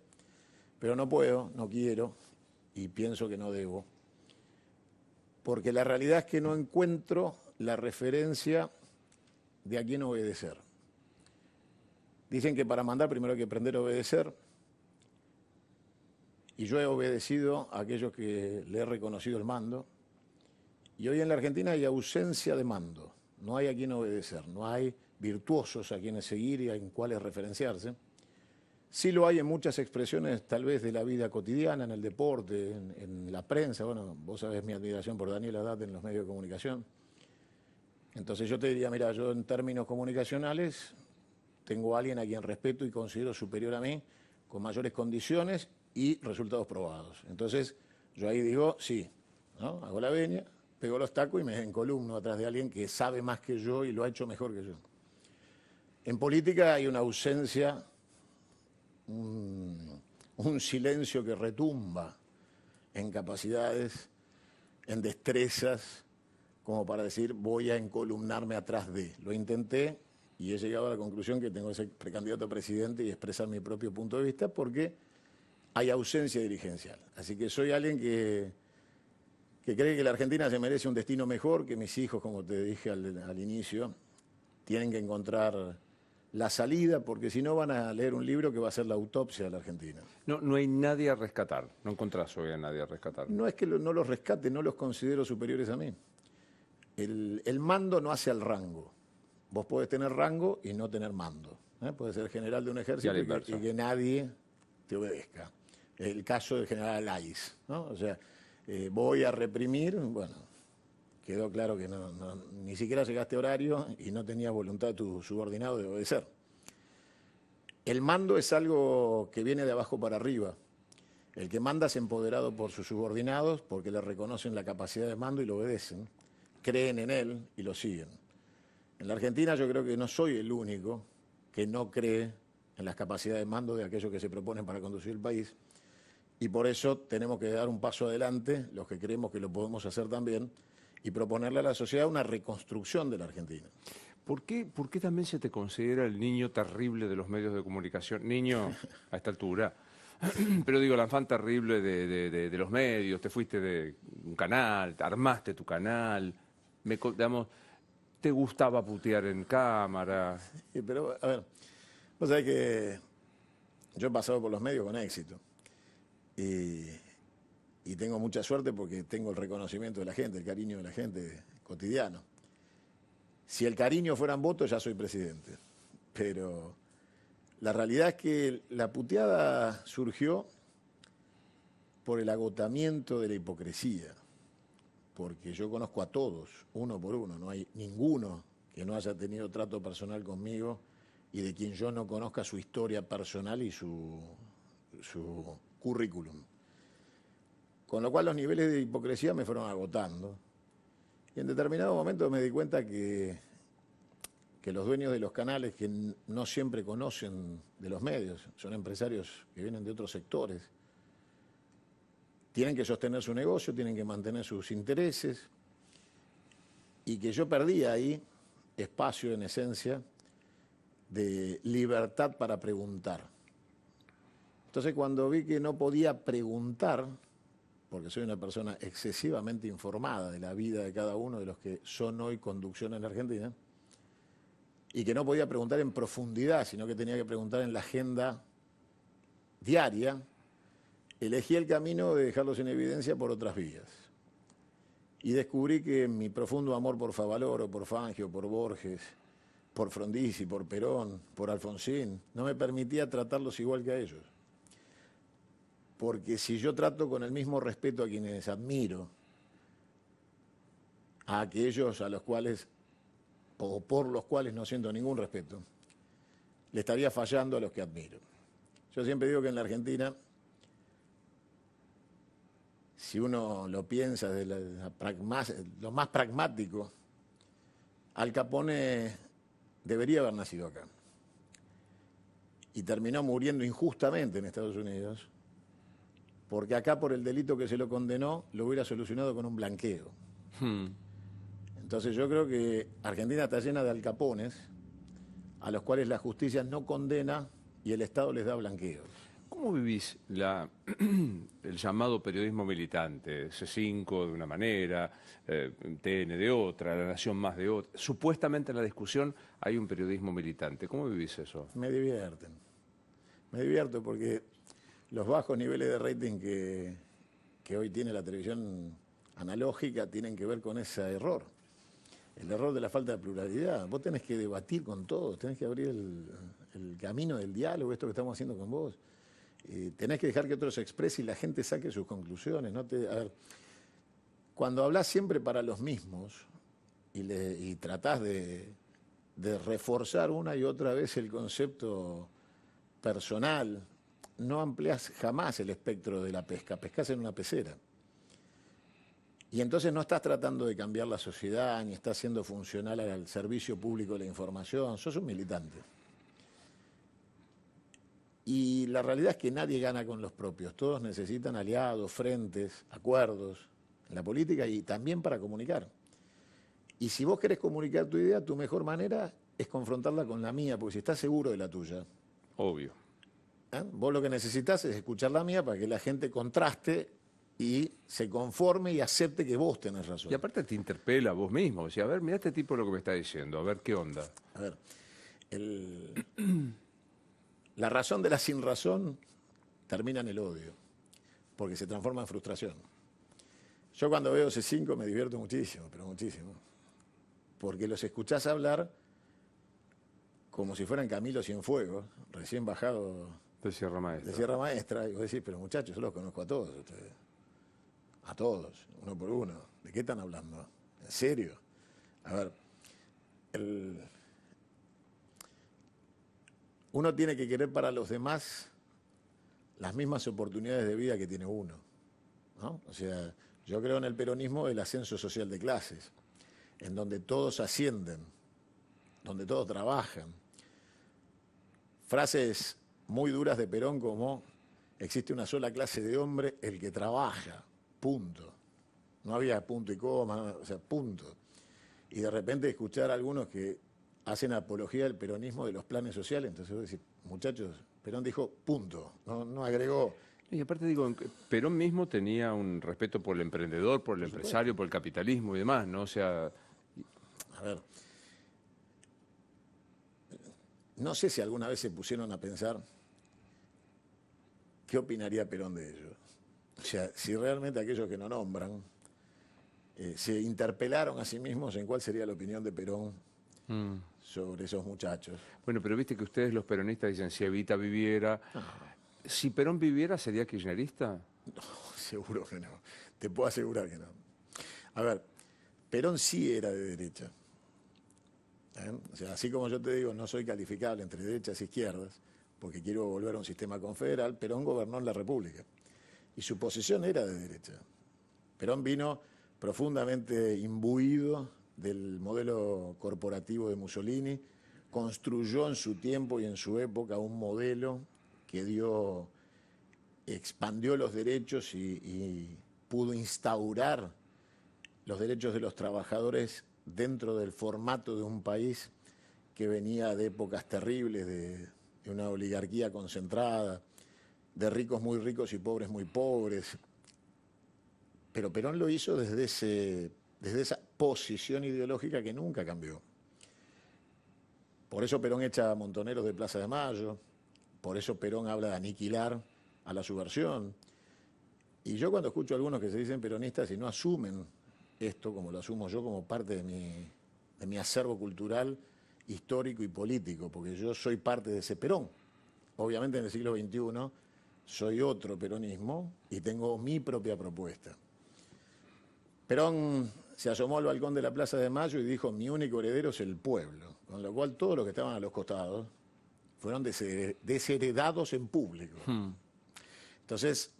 Pero no puedo, no quiero y pienso que no debo. Porque la realidad es que no encuentro la referencia de a quién obedecer. Dicen que para mandar primero hay que aprender a obedecer. Y yo he obedecido a aquellos que le he reconocido el mando. Y hoy en la Argentina hay ausencia de mando. No hay a quién obedecer. No hay virtuosos a quienes seguir y en cuáles referenciarse. Sí lo hay en muchas expresiones, tal vez de la vida cotidiana, en el deporte, en la prensa. Bueno, vos sabés mi admiración por Daniel Haddad en los medios de comunicación. Entonces yo te diría, mira, yo en términos comunicacionales tengo a alguien a quien respeto y considero superior a mí, con mayores condiciones y resultados probados. Entonces yo ahí digo, sí, ¿no? Hago la venia, pego los tacos y me encolumno atrás de alguien que sabe más que yo y lo ha hecho mejor que yo. En política hay una ausencia, un silencio que retumba en capacidades, en destrezas, como para decir voy a encolumnarme atrás de. Lo intenté y he llegado a la conclusión que tengo que ser precandidato a presidente y expresar mi propio punto de vista porque hay ausencia dirigencial. Así que soy alguien que cree que la Argentina se merece un destino mejor, que mis hijos, como te dije al inicio, tienen que encontrar la salida, porque si no van a leer un libro que va a ser la autopsia de la Argentina. No hay nadie a rescatar. No encontrás hoy a nadie a rescatar. No es que no los rescate, no los considero superiores a mí. El mando no hace al rango. Vos podés tener rango y no tener mando. Podés ser general de un ejército y que nadie te obedezca. El caso del general Lais, ¿no? O sea, voy a reprimir, bueno, quedó claro que ni siquiera llegaste a horario y no tenías voluntad de tu subordinado de obedecer. El mando es algo que viene de abajo para arriba. El que manda es empoderado por sus subordinados porque le reconocen la capacidad de mando y lo obedecen, creen en él y lo siguen. En la Argentina yo creo que no soy el único que no cree en las capacidades de mando de aquellos que se proponen para conducir el país y por eso tenemos que dar un paso adelante, los que creemos que lo podemos hacer también, y proponerle a la sociedad una reconstrucción de la Argentina. ¿Por qué también se te considera el niño terrible de los medios de comunicación? Niño a esta altura. Pero digo, el afán terrible de los medios, te fuiste de un canal, armaste tu canal, digamos, te gustaba putear en cámara. Sí, pero, a ver, vos sabés que yo he pasado por los medios con éxito. Y tengo mucha suerte porque tengo el reconocimiento de la gente, el cariño de la gente cotidiano. Si el cariño fueran votos, ya soy presidente. Pero la realidad es que la puteada surgió por el agotamiento de la hipocresía. Porque yo conozco a todos, uno por uno. No hay ninguno que no haya tenido trato personal conmigo y de quien yo no conozca su historia personal y su currículum. Con lo cual los niveles de hipocresía me fueron agotando. Y en determinado momento me di cuenta que los dueños de los canales, que no siempre conocen de los medios, son empresarios que vienen de otros sectores, tienen que sostener su negocio, tienen que mantener sus intereses, y que yo perdí ahí espacio, en esencia, de libertad para preguntar. Entonces, cuando vi que no podía preguntar, porque soy una persona excesivamente informada de la vida de cada uno de los que son hoy conducción en la Argentina, y que no podía preguntar en profundidad, sino que tenía que preguntar en la agenda diaria, elegí el camino de dejarlos en evidencia por otras vías. Y descubrí que mi profundo amor por Favaloro, por Fangio, por Borges, por Frondizi, por Perón, por Alfonsín, no me permitía tratarlos igual que a ellos. Porque si yo trato con el mismo respeto a quienes admiro, a aquellos a los cuales, o por los cuales no siento ningún respeto, le estaría fallando a los que admiro. Yo siempre digo que en la Argentina, si uno lo piensa de lo más pragmático, Al Capone debería haber nacido acá. Y terminó muriendo injustamente en Estados Unidos, porque acá por el delito que se lo condenó, lo hubiera solucionado con un blanqueo. Entonces yo creo que Argentina está llena de Al Capones, a los cuales la justicia no condena y el Estado les da blanqueos. ¿Cómo vivís el llamado periodismo militante? C5 de una manera, TN de otra, La Nación más de otra. Supuestamente en la discusión hay un periodismo militante. ¿Cómo vivís eso? Me divierten. Me divierto porque los bajos niveles de rating que hoy tiene la televisión analógica tienen que ver con ese error. El error de la falta de pluralidad. Vos tenés que debatir con todos, tenés que abrir el camino del diálogo, esto que estamos haciendo con vos. Tenés que dejar que otros se expresen y la gente saque sus conclusiones. A ver, cuando hablás siempre para los mismos y tratás de reforzar una y otra vez el concepto personal, no ampliás jamás el espectro de la pesca, pescás en una pecera. Y entonces no estás tratando de cambiar la sociedad, ni estás siendo funcional al servicio público de la información, sos un militante. Y la realidad es que nadie gana con los propios, todos necesitan aliados, frentes, acuerdos en la política y también para comunicar. Y si vos querés comunicar tu idea, tu mejor manera es confrontarla con la mía, porque si estás seguro de la tuya. Obvio. Vos lo que necesitas es escuchar la mía para que la gente contraste y se conforme y acepte que vos tenés razón. Y aparte te interpela a vos mismo. O sea, a ver, mirá este tipo lo que me está diciendo, a ver qué onda. A ver, la razón de la sin razón termina en el odio, porque se transforma en frustración. Yo cuando veo C5 me divierto muchísimo, pero muchísimo. Porque los escuchás hablar como si fueran Camilo Cienfuegos, recién bajado de Sierra Maestra. De Sierra Maestra, y vos decís, pero muchachos, yo los conozco a todos ustedes. A todos, uno por uno. ¿De qué están hablando? ¿En serio? A ver, uno tiene que querer para los demás las mismas oportunidades de vida que tiene uno, ¿no? O sea, yo creo en el peronismo el ascenso social de clases, en donde todos ascienden, donde todos trabajan. Frases muy duras de Perón como existe una sola clase de hombre, el que trabaja, punto. No había punto y coma, o sea, punto. Y de repente escuchar a algunos que hacen apología del peronismo de los planes sociales, entonces vos decís, muchachos, Perón dijo punto, no agregó. Y aparte digo, Perón mismo tenía un respeto por el emprendedor, por el empresario, por el capitalismo y demás, ¿no? O sea... A ver, no sé si alguna vez se pusieron a pensar qué opinaría Perón de ellos. O sea, si realmente aquellos que no nombran se interpelaron a sí mismos en cuál sería la opinión de Perón sobre esos muchachos. Bueno, pero viste que ustedes los peronistas dicen, si Evita viviera... Si Perón viviera, ¿sería kirchnerista? No, seguro que no. Te puedo asegurar que no. A ver, Perón sí era de derecha. O sea, así como yo te digo, no soy calificable entre derechas e izquierdas, porque quiero volver a un sistema confederal, Perón gobernó en la República. Y su posición era de derecha. Perón vino profundamente imbuido del modelo corporativo de Mussolini, construyó en su tiempo y en su época un modelo que expandió los derechos y pudo instaurar los derechos de los trabajadores dentro del formato de un país que venía de épocas terribles, de una oligarquía concentrada, de ricos muy ricos y pobres muy pobres. Pero Perón lo hizo desde esa posición ideológica que nunca cambió. Por eso Perón echa a montoneros de Plaza de Mayo, por eso Perón habla de aniquilar a la subversión. Y yo cuando escucho a algunos que se dicen peronistas y no asumen esto, como lo asumo yo, como parte de mi acervo cultural, histórico y político, porque yo soy parte de ese Perón. Obviamente en el siglo XXI soy otro peronismo y tengo mi propia propuesta. Perón se asomó al balcón de la Plaza de Mayo y dijo: mi único heredero es el pueblo, con lo cual todos los que estaban a los costados fueron desheredados en público. Entonces,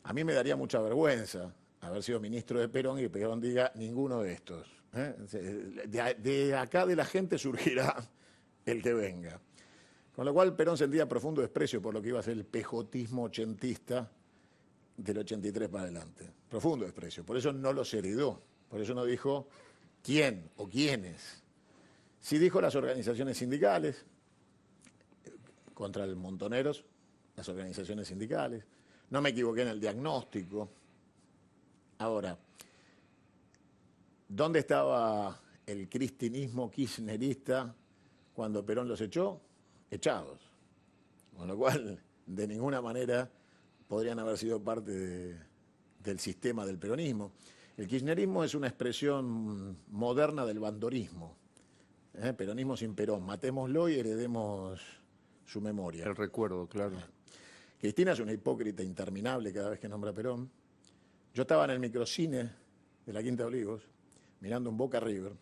a mí me daría mucha vergüenza haber sido ministro de Perón y que Perón diga: ninguno de estos. De acá de la gente surgirá el que venga. Con lo cual Perón sentía profundo desprecio por lo que iba a ser el pejotismo ochentista del 83 para adelante. Profundo desprecio. Por eso no los heredó. Por eso no dijo quién o quiénes. Sí dijo las organizaciones sindicales, contra el Montoneros, las organizaciones sindicales. No me equivoqué en el diagnóstico. Ahora, ¿dónde estaba el cristinismo kirchnerista cuando Perón los echó? Echados. Con lo cual, de ninguna manera podrían haber sido parte del sistema del peronismo. El kirchnerismo es una expresión moderna del bandorismo. Peronismo sin Perón. Matémoslo y heredemos su memoria. El recuerdo, claro. Cristina es una hipócrita interminable cada vez que nombra a Perón. Yo estaba en el microcine de la Quinta de Olivos, mirando un Boca River,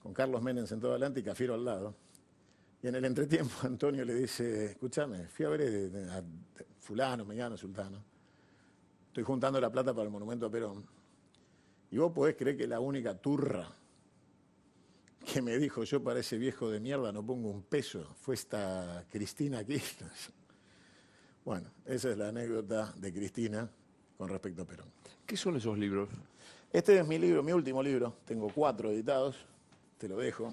con Carlos Menem sentado adelante y Cafiero al lado. Y en el entretiempo Antonio le dice: escúchame, fui a ver a fulano, mengano, sultano. Estoy juntando la plata para el monumento a Perón. Y vos podés creer que la única turra que me dijo: yo para ese viejo de mierda no pongo un peso, fue esta Cristina Kirchner. Bueno, esa es la anécdota de Cristina con respecto a Perón. ¿Qué son esos libros? Este es mi libro, mi último libro. Tengo 4 editados, te lo dejo.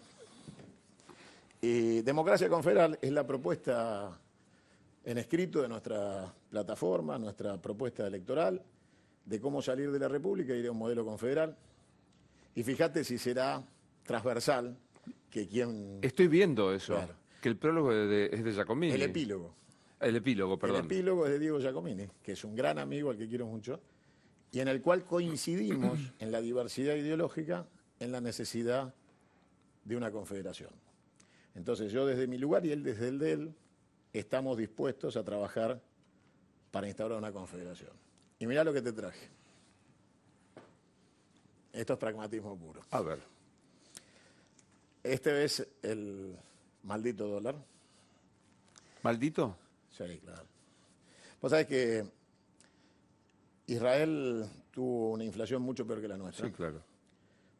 Y Democracia Confederal es la propuesta en escrito de nuestra plataforma, nuestra propuesta electoral, de cómo salir de la República e ir a un modelo confederal. Y fíjate si será transversal que quien... Estoy viendo eso, Claro. que el prólogo es de Giacomini. El epílogo. El epílogo, perdón. El epílogo es de Diego Giacomini, que es un gran amigo al que quiero mucho, y en el cual coincidimos en la diversidad ideológica, en la necesidad de una confederación. Entonces yo desde mi lugar y él desde el de él, estamos dispuestos a trabajar para instaurar una confederación. Y mirá lo que te traje. Esto es pragmatismo puro. A ver. Este es el maldito dólar. ¿Maldito? Sí, claro. Vos sabés que Israel tuvo una inflación mucho peor que la nuestra, Sí, claro.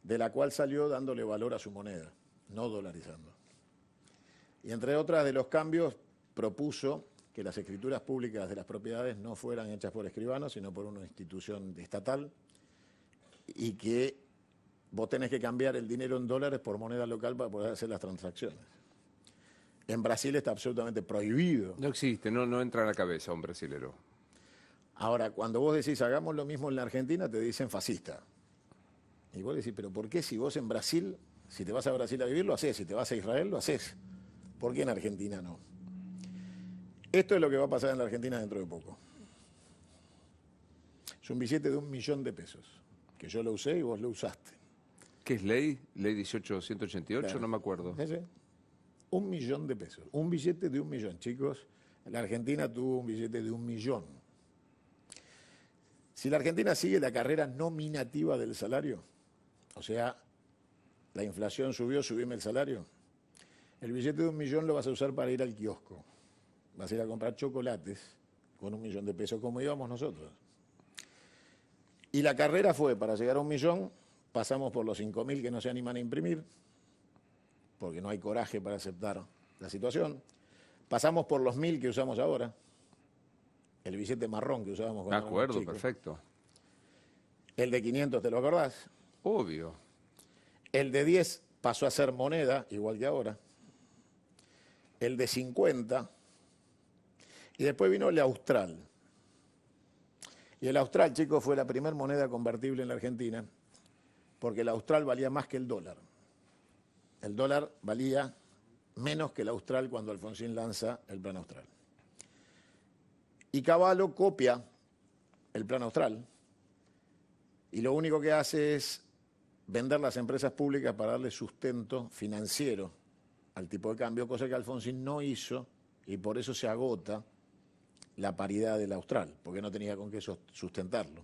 de la cual salió dándole valor a su moneda, no dolarizando. Y entre otras de los cambios, propuso que las escrituras públicas de las propiedades no fueran hechas por escribanos, sino por una institución estatal, y que vos tenés que cambiar el dinero en dólares por moneda local para poder hacer las transacciones. En Brasil está absolutamente prohibido. No existe, no entra en la cabeza un brasilero. Ahora, cuando vos decís hagamos lo mismo en la Argentina, te dicen fascista. Y vos decís, pero ¿por qué si vos en Brasil, si te vas a Brasil a vivir, lo haces? Si te vas a Israel, lo haces. ¿Por qué en Argentina no? Esto es lo que va a pasar en la Argentina dentro de poco. Es un billete de $1.000.000, que yo lo usé y vos lo usaste. ¿Qué es ley? ¿Ley 1888? Claro. No me acuerdo. ¿Sí? $1.000.000. Un billete de 1 millón, chicos. La Argentina tuvo un billete de 1 millón. Si la Argentina sigue la carrera nominativa del salario, o sea, la inflación subió, subime el salario, el billete de 1 millón lo vas a usar para ir al kiosco. Vas a ir a comprar chocolates con $1.000.000, como íbamos nosotros. Y la carrera fue, para llegar a 1 millón, pasamos por los 5.000 que no se animan a imprimir, porque no hay coraje para aceptar la situación. Pasamos por los 1.000 que usamos ahora, el billete marrón que usábamos Me cuando éramos acuerdo, chicos. perfecto. El de 500, ¿te lo acordás? Obvio. El de 10 pasó a ser moneda, igual que ahora. El de 50. Y después vino el austral. Y el austral, chicos, fue la primera moneda convertible en la Argentina, porque el austral valía más que el dólar. El dólar valía menos que el austral cuando Alfonsín lanza el plan austral. Y Cavallo copia el plan austral y lo único que hace es vender las empresas públicas para darle sustento financiero al tipo de cambio, cosa que Alfonsín no hizo y por eso se agota la paridad del austral, porque no tenía con qué sustentarlo.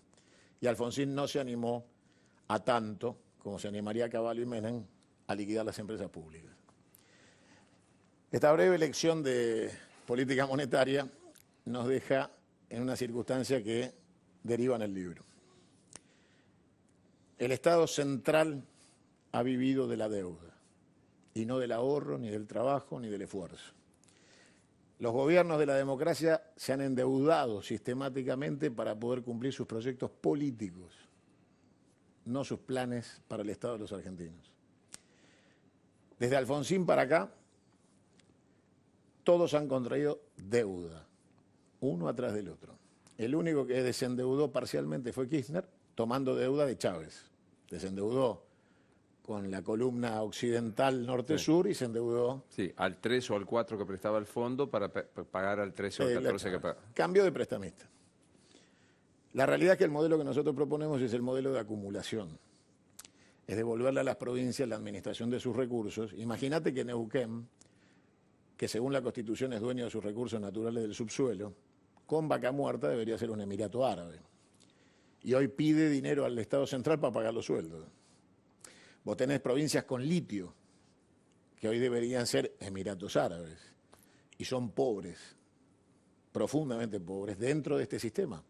Y Alfonsín no se animó a tanto como se animaría Cavallo y Menem a liquidar las empresas públicas. Esta breve lección de política monetaria nos deja en una circunstancia que deriva en el libro. El Estado central ha vivido de la deuda y no del ahorro, ni del trabajo, ni del esfuerzo. Los gobiernos de la democracia se han endeudado sistemáticamente para poder cumplir sus proyectos políticos, no sus planes para el Estado de los argentinos. Desde Alfonsín para acá, todos han contraído deuda, uno atrás del otro. El único que desendeudó parcialmente fue Kirchner, tomando deuda de Chávez. Desendeudó con la columna occidental norte-sur y se endeudó. Sí, al 3 o al 4 que prestaba el fondo para pagar al 13 o al 14 que pagaba. Cambio de prestamista. La realidad es que el modelo que nosotros proponemos es el modelo de acumulación. Es devolverle a las provincias la administración de sus recursos. Imagínate que Neuquén, que según la Constitución es dueño de sus recursos naturales del subsuelo, con vaca muerta debería ser un emirato árabe. Y hoy pide dinero al Estado central para pagar los sueldos. Vos tenés provincias con litio, que hoy deberían ser emiratos árabes, y son pobres, profundamente pobres, dentro de este sistema.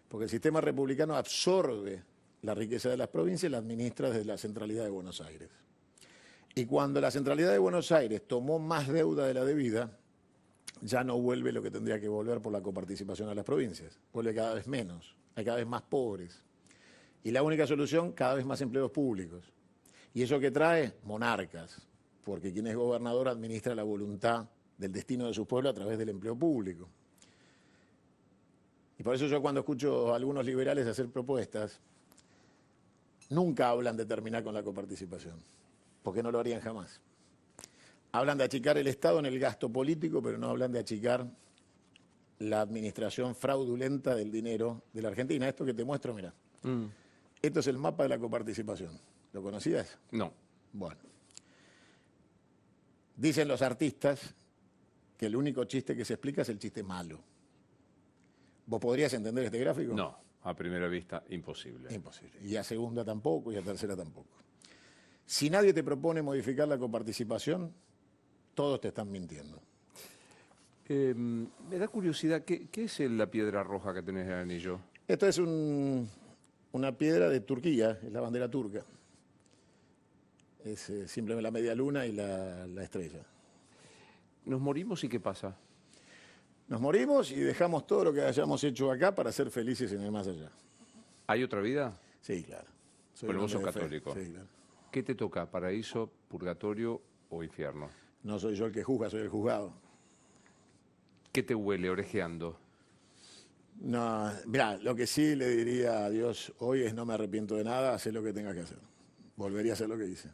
Porque el sistema republicano absorbe la riqueza de las provincias y la administra desde la centralidad de Buenos Aires. Y cuando la centralidad de Buenos Aires tomó más deuda de la debida, ya no vuelve lo que tendría que volver por la coparticipación a las provincias. Vuelve cada vez menos, hay cada vez más pobres. Y la única solución, cada vez más empleos públicos. ¿Y eso qué trae? Monarcas, porque quien es gobernador administra la voluntad del destino de su pueblo a través del empleo público. Y por eso yo cuando escucho a algunos liberales hacer propuestas, nunca hablan de terminar con la coparticipación, porque no lo harían jamás. Hablan de achicar el Estado en el gasto político, pero no hablan de achicar la administración fraudulenta del dinero de la Argentina. Esto que te muestro, mira. Esto es el mapa de la coparticipación. ¿Lo conocías? No. Bueno. Dicen los artistas que el único chiste que se explica es el chiste malo. ¿Vos podrías entender este gráfico? No, a primera vista, imposible. Imposible. Y a segunda tampoco, y a tercera tampoco. Si nadie te propone modificar la coparticipación, todos te están mintiendo. Me da curiosidad, ¿qué es la piedra roja que tenés en el anillo? Esto es una piedra de Turquía, es la bandera turca. Es simplemente la media luna y la estrella. ¿Nos morimos y qué pasa? Nos morimos y dejamos todo lo que hayamos hecho acá para ser felices en el más allá. ¿Hay otra vida? Sí, claro. Pero vos sos católico. Sí, claro. ¿Qué te toca, paraíso, purgatorio o infierno? No soy yo el que juzga, soy el juzgado. ¿Qué te huele orejeando? No, mirá, lo que sí le diría a Dios hoy es no me arrepiento de nada, hacé lo que tengas que hacer. Volvería a hacer lo que hice.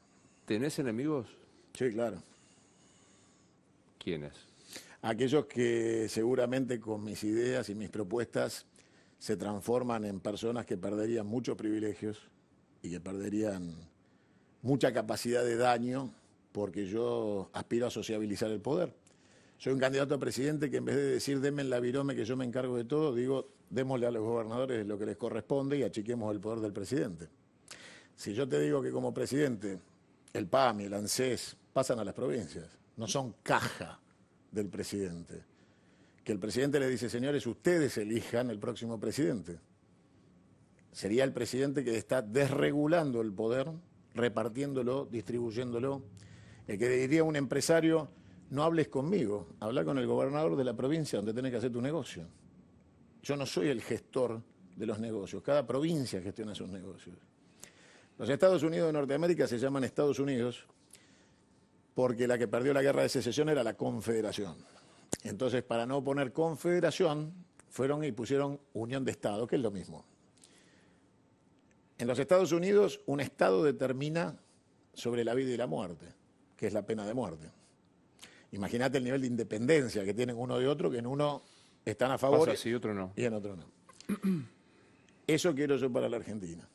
¿Tenés enemigos? Sí, claro. ¿Quiénes? Aquellos que seguramente con mis ideas y mis propuestas se transforman en personas que perderían muchos privilegios y que perderían mucha capacidad de daño porque yo aspiro a sociabilizar el poder. Soy un candidato a presidente que en vez de decir denme la virome que yo me encargo de todo, digo démosle a los gobernadores lo que les corresponde y achiquemos el poder del presidente. Si yo te digo que como presidente el PAMI, el ANSES pasan a las provincias, no son caja del presidente, que el presidente le dice señores ustedes elijan el próximo presidente. Sería el presidente que está desregulando el poder, repartiéndolo, distribuyéndolo. El que diría a un empresario no hables conmigo, habla con el gobernador de la provincia donde tenés que hacer tu negocio. Yo no soy el gestor de los negocios, cada provincia gestiona sus negocios. Los Estados Unidos de Norteamérica se llaman Estados Unidos porque la que perdió la guerra de secesión era la Confederación. Entonces, para no poner Confederación, fueron y pusieron Unión de Estados, que es lo mismo. En los Estados Unidos, un Estado determina sobre la vida y la muerte, que es la pena de muerte. Imagínate el nivel de independencia que tienen uno de otro, que en uno están a favor pasa así, otro no. Y en otro no. Eso quiero yo para la Argentina.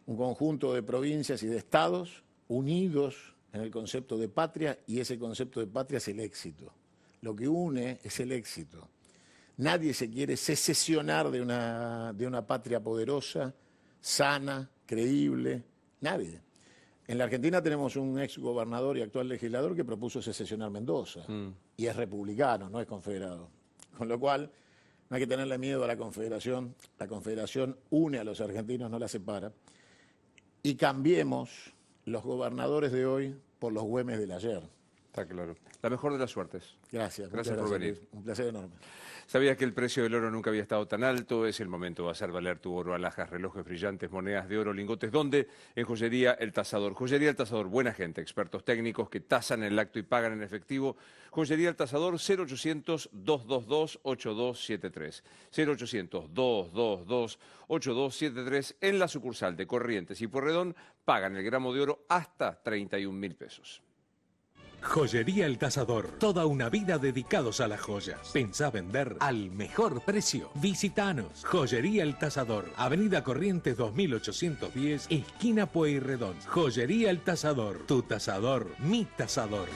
un conjunto de provincias y de estados unidos en el concepto de patria, y ese concepto de patria es el éxito. Lo que une es el éxito. Nadie se quiere secesionar de una patria poderosa, sana, creíble, nadie. En la Argentina tenemos un ex gobernador y actual legislador que propuso secesionar Mendoza, y es republicano, no es confederado. Con lo cual, no hay que tenerle miedo a la confederación une a los argentinos, no la separa, y cambiemos los gobernadores de hoy por los Güemes del ayer. Está claro. La mejor de las suertes. Gracias. Gracias por venir. Luis. Un placer enorme. ¿Sabías que el precio del oro nunca había estado tan alto? Es el momento de hacer valer tu oro, alhajas, relojes brillantes, monedas de oro, lingotes. ¿Dónde? En Joyería El Tasador. Joyería El Tasador, buena gente, expertos técnicos que tasan en el acto y pagan en efectivo. Joyería El Tasador, 0800-222-8273. 0800-222-8273. En la sucursal de Corrientes y Pueyrredón pagan el gramo de oro hasta 31.000 pesos. Joyería El Tasador. Toda una vida dedicados a las joyas. Pensá vender al mejor precio. Visitanos. Joyería El Tasador. Avenida Corrientes 2810, esquina Pueyrredón. Joyería El Tasador. Tu tasador, mi tasador.